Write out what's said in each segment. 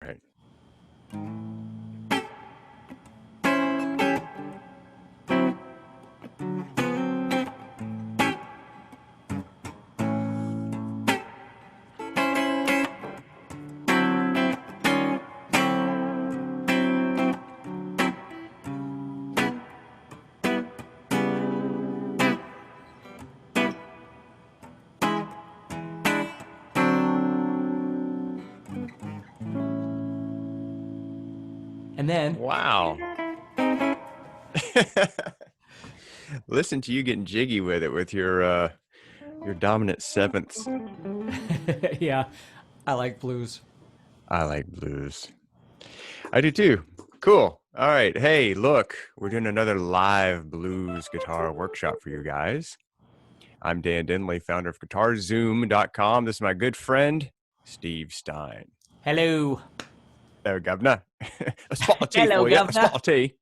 Right. And then, Wow. Listen to you getting jiggy with it with your dominant sevenths. yeah, I like blues. I like blues. I do too. Cool. All right. Hey, look, we're doing another live blues guitar workshop for you guys. I'm Dan Denley, founder of guitarzoom.com. This is my good friend, Steve Stine. Hello. There, governor. A spot of tea Hello, for you. A governor. spot of tea.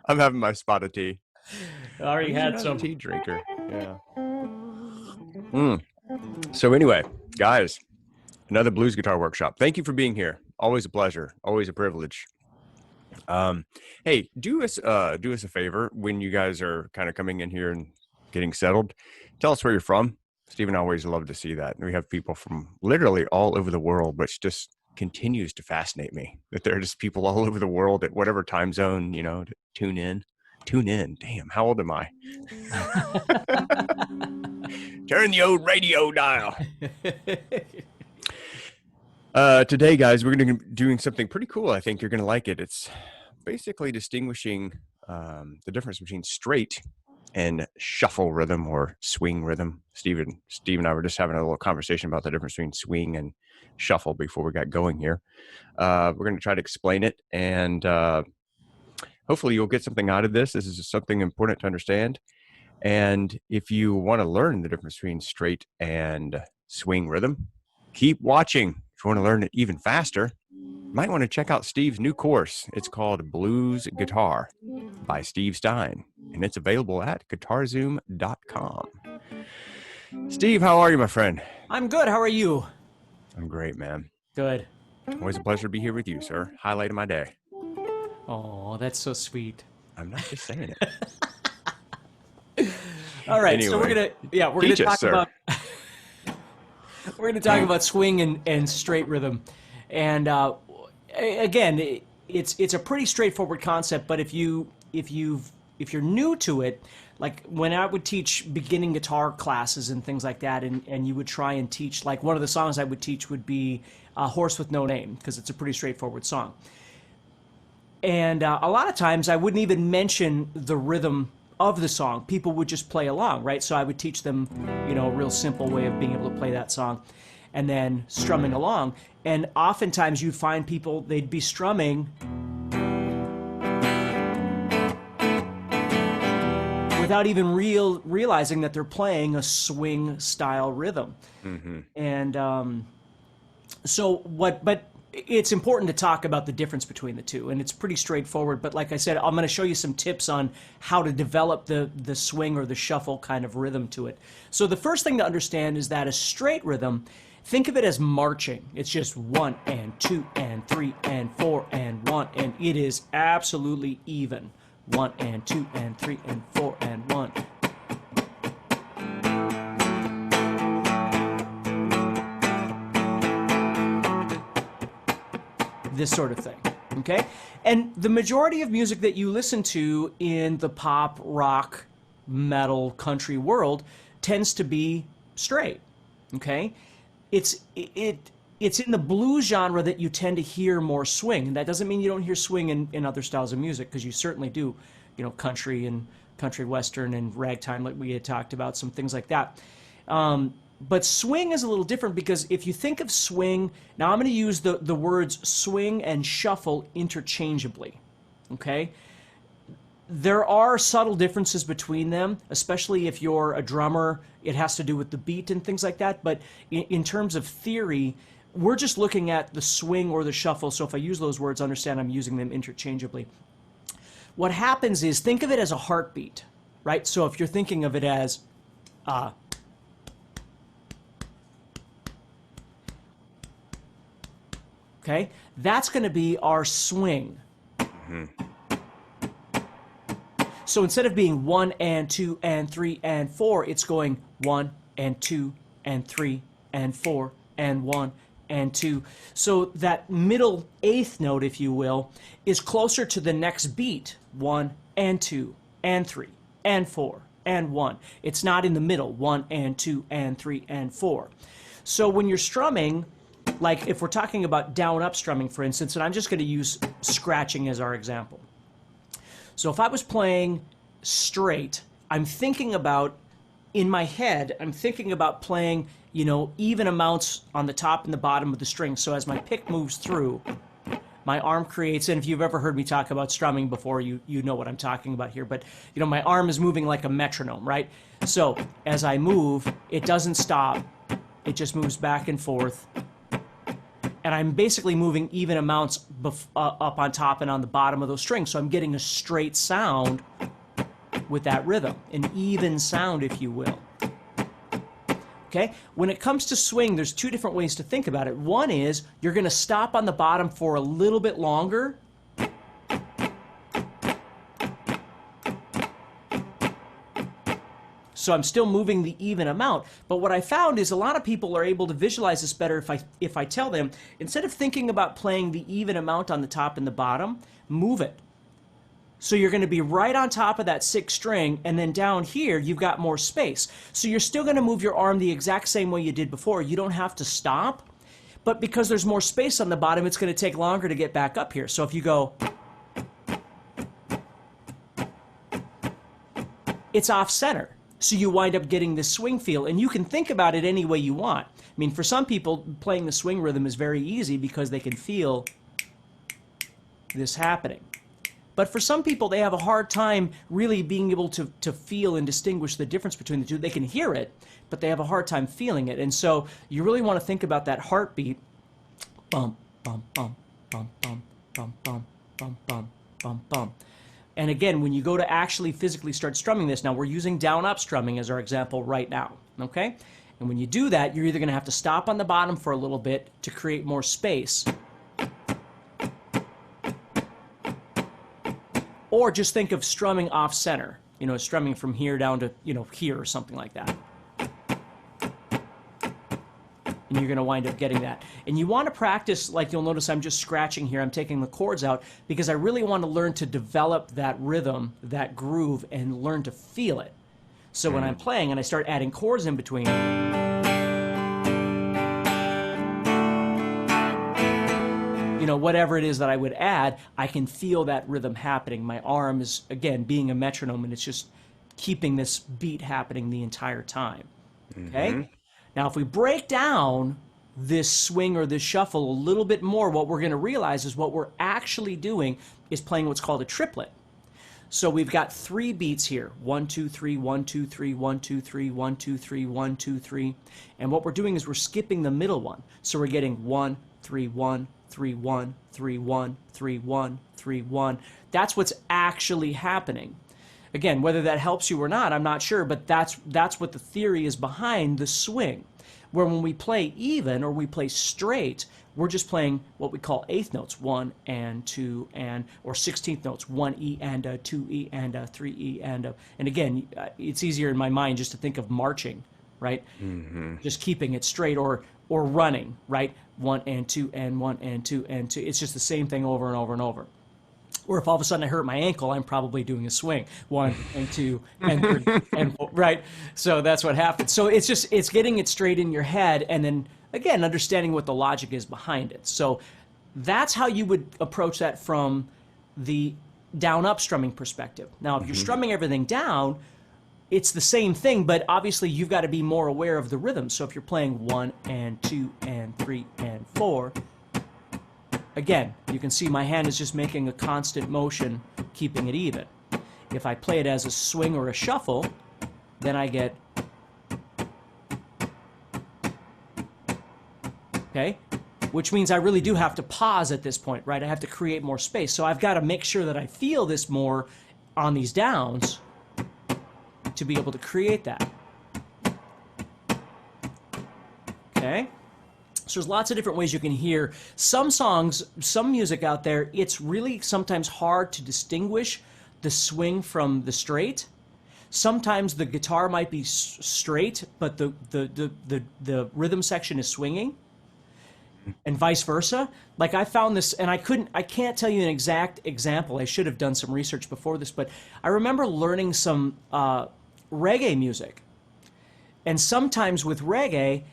I'm having my spot of tea. I already I'm just had not some. a tea drinker. Yeah. So anyway, guys, another blues guitar workshop. Thank you for being here. Always a pleasure. Always a privilege. Hey, do us a favor when you guys are kind of coming in here and getting settled. Tell us where you're from. Steve and I always love to see that. And we have people from literally all over the world, which just continues to fascinate me that there are just people all over the world at whatever time zone, to tune in. Damn, how old am I? Turn the old radio dial. Today, guys, we're going to be doing something pretty cool. I think you're going to like it. It's basically distinguishing the difference between straight and shuffle rhythm or swing rhythm. Steve and I were just having a little conversation about the difference between swing and shuffle before we got going here. We're going to try to explain it, and hopefully you'll get something out of this. This is just something important to understand. And if you want to learn the difference between straight and swing rhythm, keep watching. If you want to learn it even faster, you might want to check out Steve's new course. It's called Blues Guitar by Steve Stine, and it's available at guitarzoom.com. Steve, how are you, my friend? I'm good. How are you? I'm great, man. Good. Always a pleasure to be here with you, sir. Highlight of my day. Oh, that's so sweet. I'm not just saying it. All right, anyway, so we're gonna talk about we're gonna talk about swing and straight rhythm, and again, it's a pretty straightforward concept. But if you're new to it, like when I would teach beginning guitar classes and things like that, and you would try and teach, like one of the songs I would teach would be Horse with No Name, because it's a pretty straightforward song. And a lot of times I wouldn't even mention the rhythm of the song. People would just play along, right? So I would teach them, a real simple way of being able to play that song and then strumming along. And oftentimes you'd find people, they'd be strumming without even realizing that they're playing a swing style rhythm. Mm-hmm. And but it's important to talk about the difference between the two, and it's pretty straightforward. But like I said, I'm going to show you some tips on how to develop the swing or the shuffle kind of rhythm to it. So the first thing to understand is that a straight rhythm, think of it as marching. It's just 1 and 2 and 3 and 4 and 1, and it is absolutely even. 1 and 2 and 3 and 4 and 1. This sort of thing, okay? And the majority of music that you listen to in the pop, rock, metal, country world tends to be straight, okay? It's in the blues genre that you tend to hear more swing, and that doesn't mean you don't hear swing in other styles of music, because you certainly do, country and country western and ragtime, like we had talked about, some things like that. But swing is a little different, because if you think of swing, now I'm going to use the words swing and shuffle interchangeably, okay? There are subtle differences between them, especially if you're a drummer. It has to do with the beat and things like that, but in terms of theory, we're just looking at the swing or the shuffle, so if I use those words, understand I'm using them interchangeably. What happens is, think of it as a heartbeat, right? So if you're thinking of it as Okay? That's going to be our swing. So instead of being 1 and 2 and 3 and 4, it's going 1 and 2 and 3 and 4 and 1 and 2. So that middle eighth note, if you will, is closer to the next beat, 1 and 2 and 3 and 4 and 1. It's not in the middle, 1 and 2 and 3 and 4. So when you're strumming, like if we're talking about down-up strumming, for instance, and I'm just going to use scratching as our example. So if I was playing straight, I'm thinking about, in my head, I'm thinking about playing, you know, even amounts on the top and the bottom of the string. So as my pick moves through, my arm creates, and if you've ever heard me talk about strumming before, you know what I'm talking about here, but, you know, my arm is moving like a metronome, right? So as I move, it doesn't stop. It just moves back and forth. And I'm basically moving even amounts up on top and on the bottom of those strings. So I'm getting a straight sound with that rhythm, an even sound, if you will. Okay? When it comes to swing, there's two different ways to think about it. One is you're going to stop on the bottom for a little bit longer. So I'm still moving the even amount. But what I found is a lot of people are able to visualize this better if I tell them, instead of thinking about playing the even amount on the top and the bottom, move it. So you're going to be right on top of that sixth string, and then down here you've got more space. So you're still going to move your arm the exact same way you did before. You don't have to stop. But because there's more space on the bottom, it's going to take longer to get back up here. So if you go, it's off center. So you wind up getting this swing feel, and you can think about it any way you want. I mean, for some people, playing the swing rhythm is very easy because they can feel this happening. But for some people, they have a hard time really being able to feel and distinguish the difference between the two. They can hear it, but they have a hard time feeling it. And so you really want to think about that heartbeat. Bum, bum, bum, bum, bum, bum, bum, bum, bum, bum, bum. And again, when you go to actually physically start strumming this, now we're using down-up strumming as our example right now, okay? And when you do that, you're either going to have to stop on the bottom for a little bit to create more space, or just think of strumming off-center, you know, strumming from here down to, you know, here or something like that. And you're going to wind up getting that. And you want to practice, like you'll notice I'm just scratching here. I'm taking the chords out because I really want to learn to develop that rhythm, that groove, and learn to feel it. So when I'm playing and I start adding chords in between, you know, whatever it is that I would add, I can feel that rhythm happening. My arm is, again, being a metronome, and it's just keeping this beat happening the entire time. Okay? Now, if we break down this swing or this shuffle a little bit more, what we're going to realize is what we're actually doing is playing what's called a triplet. So we've got 3 beats here. 1, 2, 3, 1, 2, 3, 1, 2, 3, 1, 2, 3, 1, 2, 3. And what we're doing is we're skipping the middle one. So we're getting 1, 3, 1, 3, 1, 3, 1, 3, 1, 3, 1. That's what's actually happening. Again, whether that helps you or not, I'm not sure, but that's what the theory is behind the swing. Where when we play even or we play straight, we're just playing what we call eighth notes, 1 and 2 and, or 16th notes, 1 E and a, 2 E and a, 3 E and a. And again, it's easier in my mind just to think of marching, right? Just keeping it straight, or running, right? 1 and 2 and 1 and 2 and 2. It's just the same thing over and over and over. Or if all of a sudden I hurt my ankle, I'm probably doing a swing. 1 and 2 and 3 and 4, right? So that's what happens. So it's getting it straight in your head, and then again understanding what the logic is behind it. So that's how you would approach that from the down-up strumming perspective. Now, if you're strumming everything down, it's the same thing, but obviously you've got to be more aware of the rhythm. So if you're playing 1 and 2 and 3 and 4. Again, you can see my hand is just making a constant motion, keeping it even. If I play it as a swing or a shuffle, then I get, okay, which means I really do have to pause at this point, right? I have to create more space. So I've got to make sure that I feel this more on these downs to be able to create that. Okay? So there's lots of different ways you can hear. Some songs, some music out there, it's really sometimes hard to distinguish the swing from the straight. Sometimes the guitar might be straight, but the rhythm section is swinging, and vice versa. Like I found this, and I can't tell you an exact example. I should have done some research before this, but I remember learning some reggae music. And sometimes with reggae,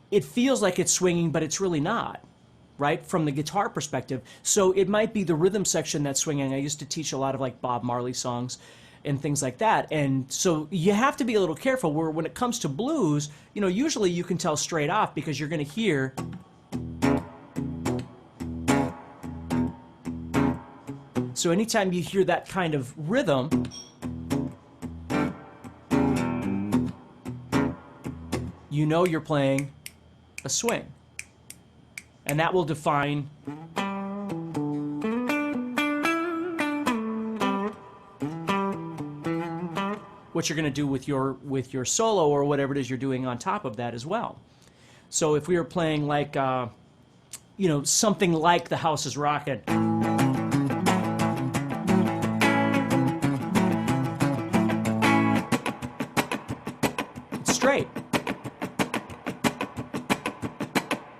it feels like it's swinging, but it's really not, right? From the guitar perspective. So it might be the rhythm section that's swinging. I used to teach a lot of like Bob Marley songs and things like that. And so you have to be a little careful where when it comes to blues, you know, usually you can tell straight off because you're going to hear. So anytime you hear that kind of rhythm, you know you're playing a swing. And that will define what you're going to do with your solo or whatever it is you're doing on top of that as well. So if we were playing like you know, something like The House is Rockin', it's straight.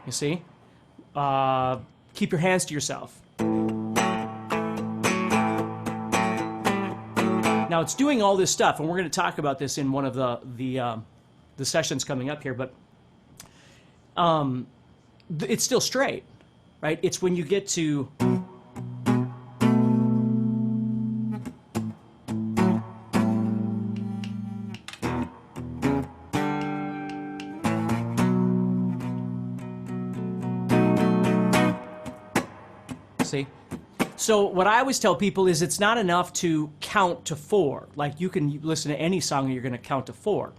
You see? Keep your hands to yourself. Now it's doing all this stuff, and we're going to talk about this in one of the sessions coming up here. But it's still straight, right? It's when you get to see. So what I always tell people is it's not enough to count to 4. Like you can listen to any song and you're going to count to 4.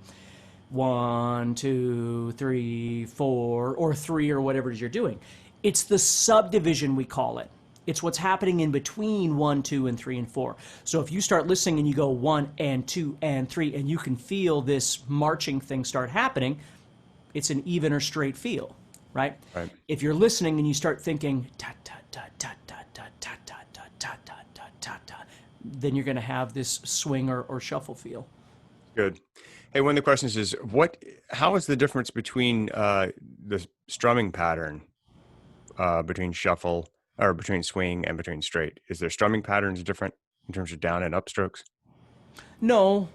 1, 2, 3, 4, or 3, or whatever it is you're doing. It's the subdivision, we call it. It's what's happening in between 1, 2, and 3, and 4. So if you start listening and you go 1 and 2 and 3, and you can feel this marching thing start happening, it's an even or straight feel, right? Right. If you're listening and you start thinking ta ta ta ta ta ta ta ta ta ta ta ta ta ta, then you're going to have this swing or shuffle feel. Good. Hey, one of the questions is how is the difference between the strumming pattern between shuffle or between swing and between straight? Is there strumming patterns different in terms of down and up strokes? No,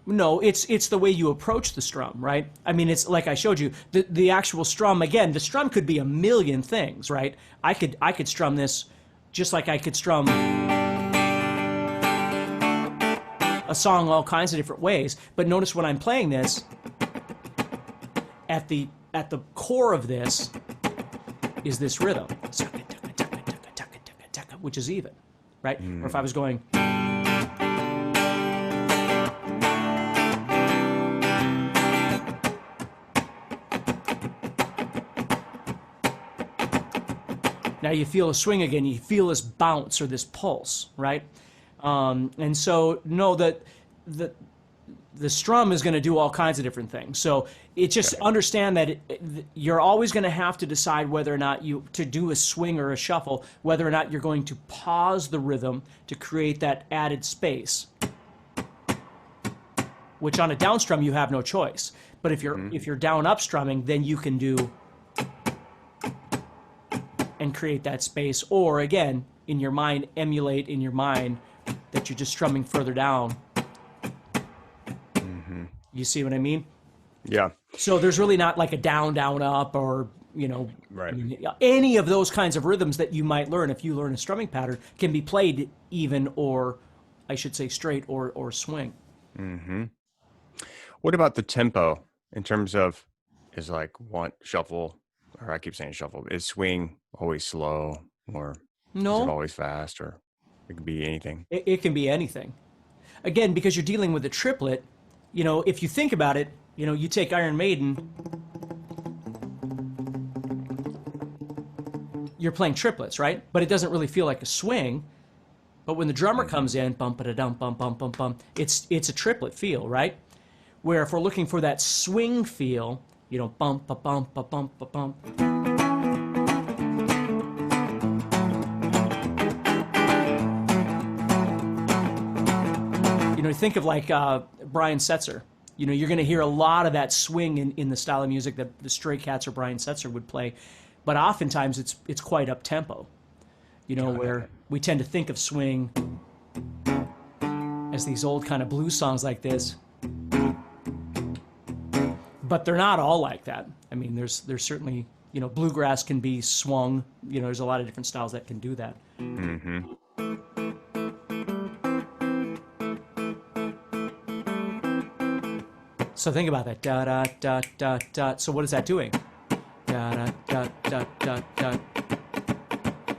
it's the way you approach the strum, right? I mean, it's like I showed you, the actual strum. Again, the strum could be a million things, right? I could strum this just like I could strum a song all kinds of different ways. But notice when I'm playing this, at the core of this is this rhythm, which is even, right? Or if I was going, now you feel a swing again, you feel this bounce or this pulse, right? And so know that the strum is going to do all kinds of different things. So it just understand that you're always going to have to decide whether or not to do a swing or a shuffle, whether or not you're going to pause the rhythm to create that added space, which on a down strum you have no choice. But if you're down up strumming, then you can do and create that space, or again, in your mind, emulate in your mind that you're just strumming further down. You see what I mean? Yeah. So there's really not like a down, down, up, or, you know, Right. any of those kinds of rhythms that you might learn if you learn a strumming pattern can be played even, or I should say straight or swing. What about the tempo in terms of is like one shuffle, or I keep saying shuffle, is swing always slow, or is it No, always fast, or it could be anything? it can be anything. Again, because you're dealing with a triplet, you know, if you think about it, you know, you take Iron Maiden, you're playing triplets, right? But it doesn't really feel like a swing. But when the drummer comes in, bum ba da dum bum bum bum, it's a triplet feel, right? Where if we're looking for that swing feel, You know, bump, ba bump, ba bump, ba bump. You know, think of like Brian Setzer. You know, you're going to hear a lot of that swing in the style of music that the Stray Cats or Brian Setzer would play, but oftentimes it's quite up tempo. You know, where we tend to think of swing as these old kind of blues songs like this, but they're not all like that. I mean, there's certainly, you know, bluegrass can be swung. You know, there's a lot of different styles that can do that. Mm-hmm. So think about that. Da da da da da. So what is that doing? Da da da da da da.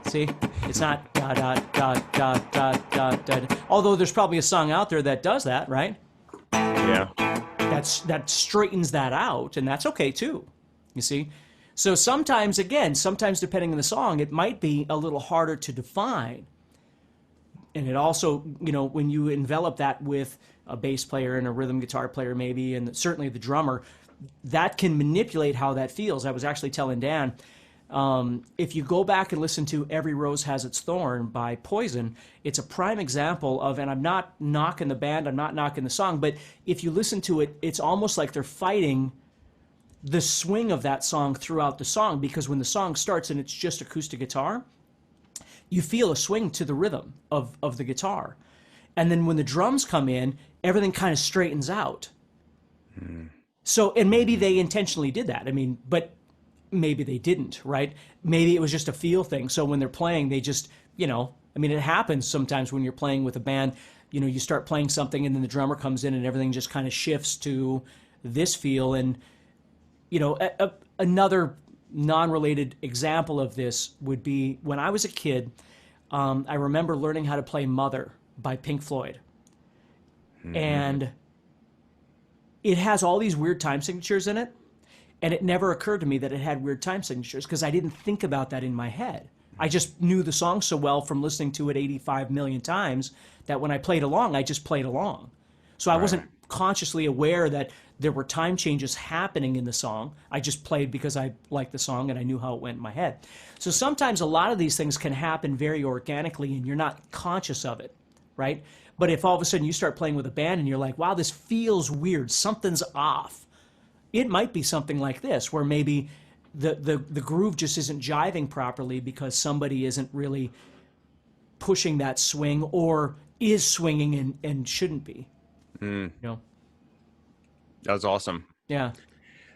See, it's not da da da da da da da. Although there's probably a song out there that does that, right? Yeah. That straightens that out, and that's okay too. You see, so sometimes depending on the song, it might be a little harder to define. And it also, you know, when you envelop that with a bass player and a rhythm guitar player maybe, and certainly the drummer, that can manipulate how that feels. I was actually telling Dan, if you go back and listen to Every Rose Has Its Thorn by Poison, it's a prime example of, and I'm not knocking the band, I'm not knocking the song, but if you listen to it, it's almost like they're fighting the swing of that song throughout the song, because when the song starts and it's just acoustic guitar, you feel a swing to the rhythm of the guitar. And then when the drums come in, everything kind of straightens out. So, and maybe they intentionally did that. I mean, but maybe they didn't, right? Maybe it was just a feel thing. So when they're playing, they just, you know, I mean, it happens sometimes when you're playing with a band, you know, you start playing something and then the drummer comes in and everything just kind of shifts to this feel. And, you know, another non-related example of this would be when I was a kid, I remember learning how to play Mother by Pink Floyd. Mm-hmm. And it has all these weird time signatures in it. And it never occurred to me that it had weird time signatures because I didn't think about that in my head. I just knew the song so well from listening to it 85 million times that when I played along, I just played along. So I wasn't consciously aware that there were time changes happening in the song. I just played because I liked the song and I knew how it went in my head. So sometimes a lot of these things can happen very organically and you're not conscious of it, right? But if all of a sudden you start playing with a band and you're like, wow, this feels weird, something's off. It might be something like this, where maybe the groove just isn't jiving properly because somebody isn't really pushing that swing or is swinging and shouldn't be. You know? That was awesome. Yeah.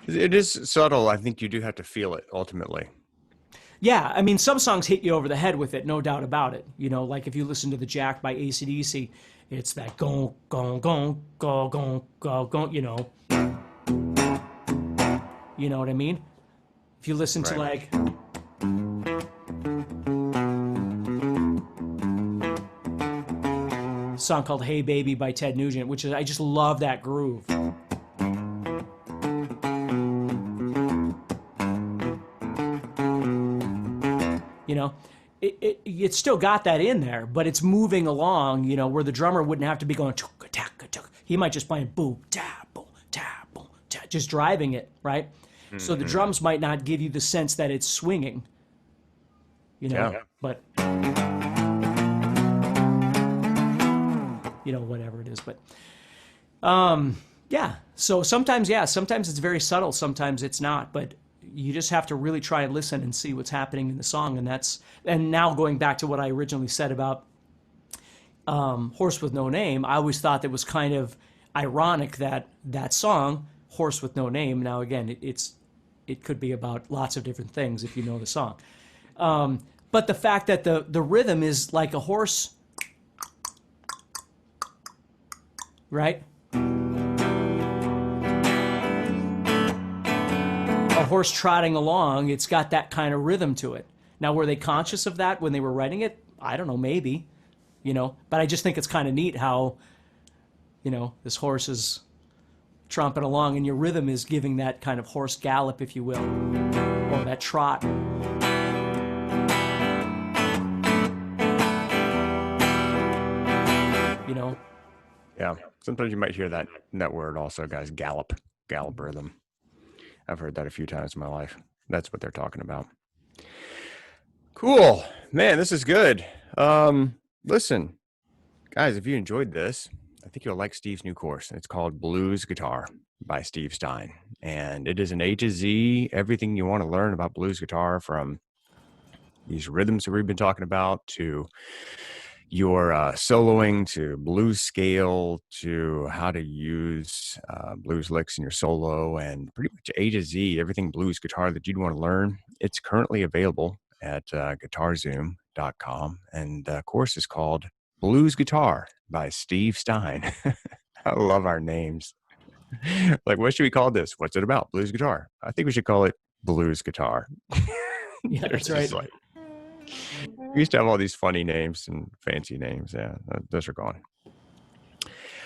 It is subtle. I think you do have to feel it ultimately. Yeah, I mean, some songs hit you over the head with it, no doubt about it. You know, like if you listen to The Jack by AC/DC, it's that gong, gong, gong, gong, gong, gong, gong, you know. You know what I mean? If you listen to like... a song called Hey Baby by Ted Nugent, which is, I just love that groove. You know, it's still got that in there, but it's moving along, you know, where the drummer wouldn't have to be going, he might just play boom, ta, boom, ta, boom, ta, just driving it, right? Mm-hmm. So the drums might not give you the sense that it's swinging, you know, but, you know, whatever it is, but, yeah. So sometimes it's very subtle, sometimes it's not, but you just have to really try and listen and see what's happening in the song. And now going back to what I originally said about Horse with No Name, I always thought that was kind of ironic that that song, Horse with No Name, now again, it could be about lots of different things if you know the song. But the fact that the rhythm is like a horse, right? A horse trotting along, it's got that kind of rhythm to it. Now, were they conscious of that when they were writing it? I don't know, maybe, you know, but I just think it's kind of neat how, you know, this horse is tromping along and your rhythm is giving that kind of horse gallop, if you will, or that trot. You know? Yeah. Sometimes you might hear that word also, guys, gallop rhythm. I've heard that a few times in my life. That's what they're talking about. Cool, man. This is good. Listen, guys, if you enjoyed this, I think you'll like Steve's new course. It's called Blues Guitar by Steve Stine, and it is an A to Z, everything you want to learn about blues guitar, from these rhythms that we've been talking about to your soloing, to blues scale, to how to use blues licks in your solo, and pretty much A to Z, everything blues guitar that you'd want to learn. It's currently available at guitarzoom.com, and the course is called Blues Guitar by Steve Stine. I love our names. Like, what should we call this? What's it about? Blues guitar. I think we should call it Blues Guitar. Yeah, that's right. Like, we used to have all these funny names and fancy names. Yeah, those are gone.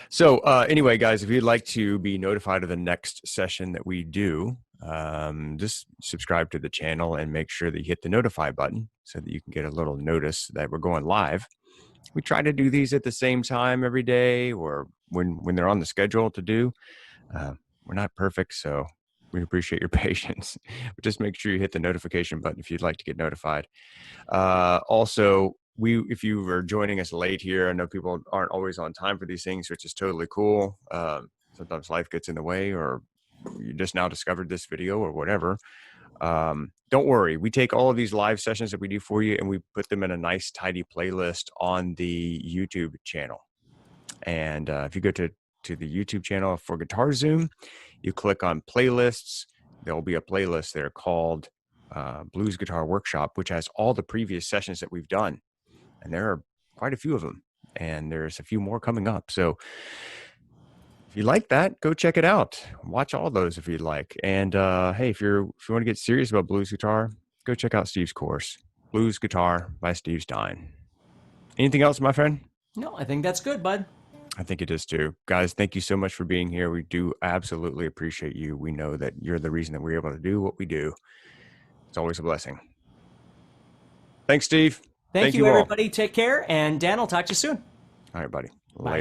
So anyway, guys, if you'd like to be notified of the next session that we do, just subscribe to the channel and make sure that you hit the notify button so that you can get a little notice that we're going live. We try to do these at the same time every day, or when they're on the schedule to do. We're not perfect, so we appreciate your patience. But just make sure you hit the notification button if you'd like to get notified. Also, if you are joining us late here, I know people aren't always on time for these things, which is totally cool. Sometimes life gets in the way, or you just now discovered this video or whatever. Don't worry. We take all of these live sessions that we do for you and we put them in a nice, tidy playlist on the YouTube channel. And if you go to the YouTube channel for GuitarZoom, you click on playlists. There'll be a playlist there called Blues Guitar Workshop, which has all the previous sessions that we've done. And there are quite a few of them. And there's a few more coming up. So if you like that, go check it out. Watch all those if you'd like. And hey, if you want to get serious about blues guitar, go check out Steve's course, Blues Guitar by Steve Stine. Anything else, my friend? No, I think that's good, bud. I think it is too. Guys, thank you so much for being here. We do absolutely appreciate you. We know that you're the reason that we're able to do what we do. It's always a blessing. Thanks, Steve. Thank you, everybody. Take care. And Dan, I'll talk to you soon. All right, buddy.